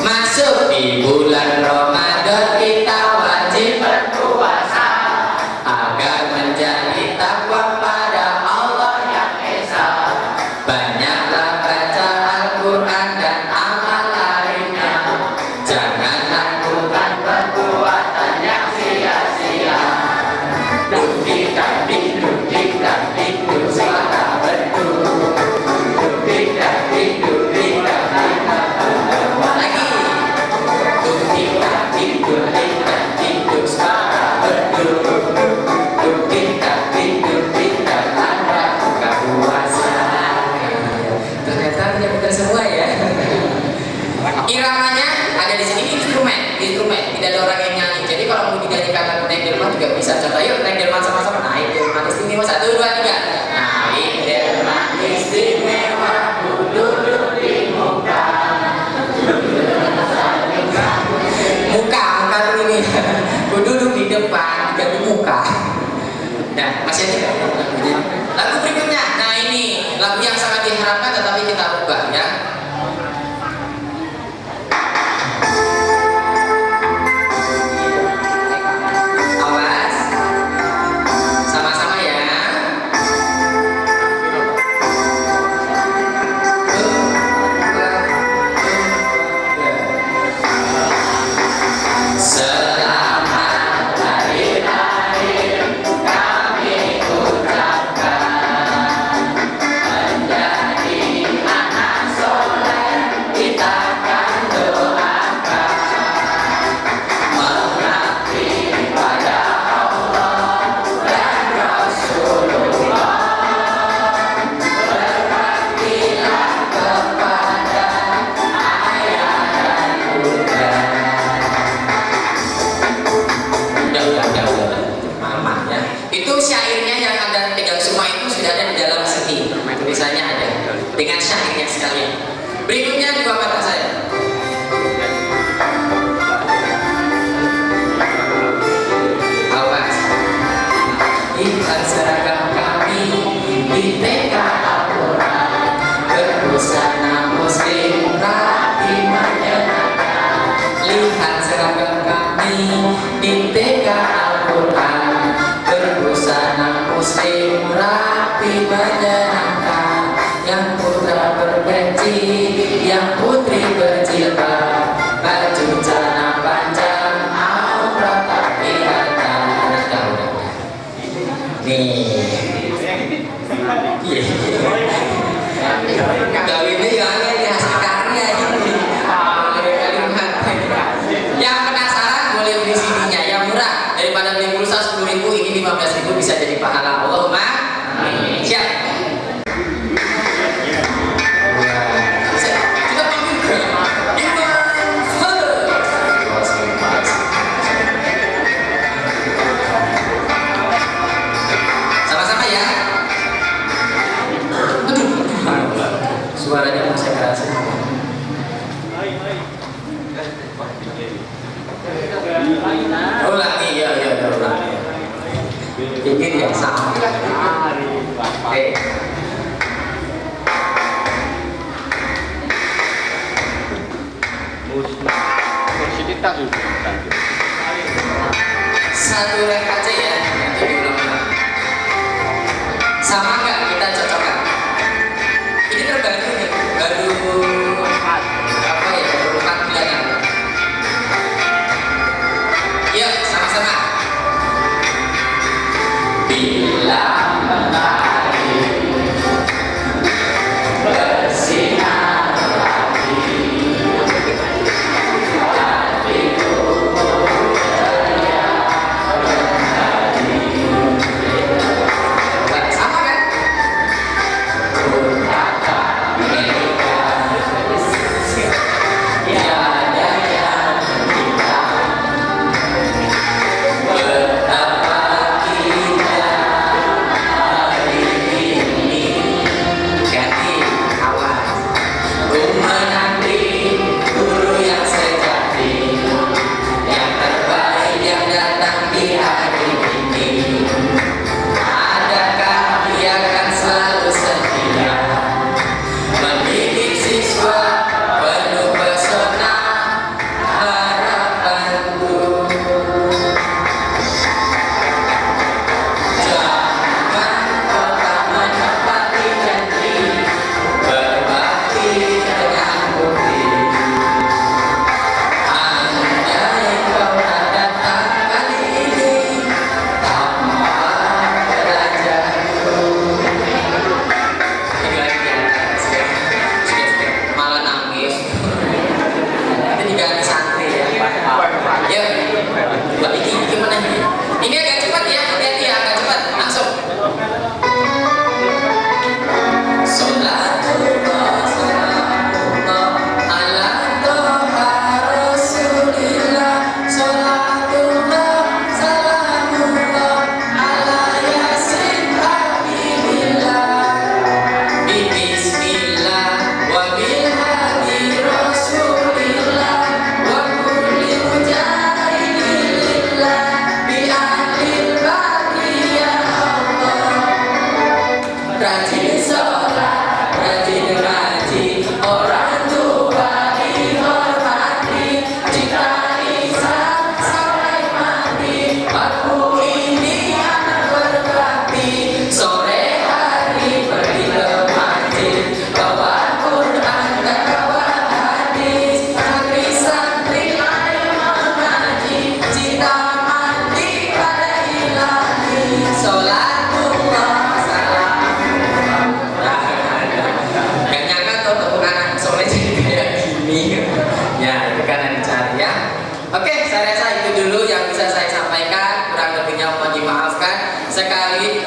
Masuk di bulan Ramadan kita wajib berpuasa agar menjadi takwa pada Allah yang esa. Banyaklah baca Al-Quran dan amal lainnya. Jangan lakukan perbuatan yang sia-sia. Dukik-dakdik, dukik-dakdik, suara betul. Dukik-dakdik, dukik-dakdik. Ternyata benar-benar semua ya. Iramanya ada di sini, instrumen, tidak ada orang yang nyanyi. Jadi kalau mau dinyanyikan lagu naik delman juga bisa. Contoh yuk naik delman sama-sama. Naik delman istimewa 1, 2, 3. Naik delman istimewa, duduk di muka. Muka ini, gue duduk di depan, ganti muka. Nah, masih ada lagunya. Lagu berikutnya, nah ini lagu yang sangat diharapkan tetapi kita ubah ya. Awas, sama-sama ya. dengan syairnya sekalian. Berikutnya dua kata saya. Awas. Lihat seragam kami di TK Al-Quran, berbusana muslim rapi menyenangkan. Lihat seragam kami di TK Al-Quran, berbusana muslim rapi menyenangkan. Yang putra berpeci, yang putri berjilbab, baju celana panjang, aurat tak kelihatan. Nih, kawinnya yang ini hasil karya ini. Yang penasaran boleh beli CD-nya yang murah, daripada beli pulsa 10.000, ini 15.000 bisa jadi pahala. Allahumma amin. Siap. Suaranya masih kerasa. Ulangi, ya, ulangi. Bikin yang sama. Satu rek aja ya, nanti diulang-ulang. Sama nggak kita cocokkan? Ini terbaru nih, baru apa ya, baru 4 bulanan. Yuk, sama-sama. Bila matahari bersinar lagi, hatiku berjaya kembali. Sama kan?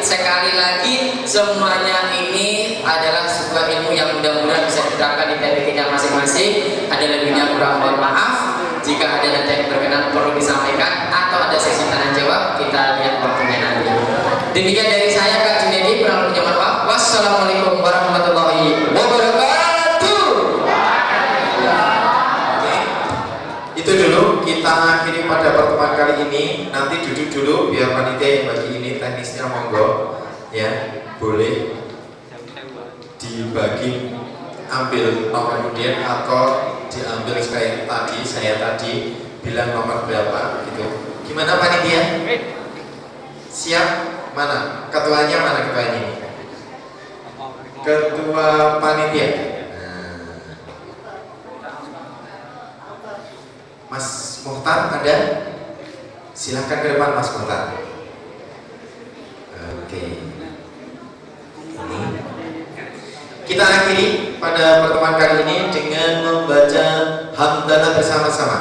Sekali lagi, semuanya ini adalah sebuah ilmu yang mudah-mudahan bisa diterapkan di PPK-nya masing-masing. Ada lebihnya kurang mohon maaf. Jika ada data yang berkenan perlu disampaikan atau ada sesi tanya jawab, kita lihat waktunya nanti. Demikian dari saya, Kak Junedi, kurang lebihnya mohon maaf. Wassalamualaikum warahmatullahi wabarakatuh. pada pertemuan kali ini nanti duduk dulu biar panitia yang bagi ini teknisnya monggo ya, boleh dibagi ambil nomor kemudian atau diambil kayak tadi saya tadi bilang nomor berapa gitu. Gimana panitia? Siap? Mana? Ketuanya mana ketuanya? Ketua panitia. Mas Muhtar ada? Silahkan ke depan Mas Muhtar. Oke. Ini kita akhiri pada pertemuan kali ini dengan membaca hamdalah bersama-sama.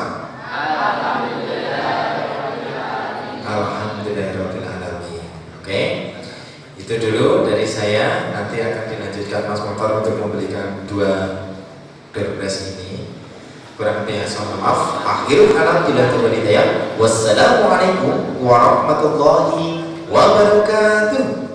Alhamdulillahirabbil alamin. Oke. Itu dulu dari saya. Nanti akan dilanjutkan Mas Muhtar untuk memberikan 2 perpres ini. Kurang lebih mohon maaf. Akhirul kalam bila hidayah. Wassalamualaikum warahmatullahi wabarakatuh.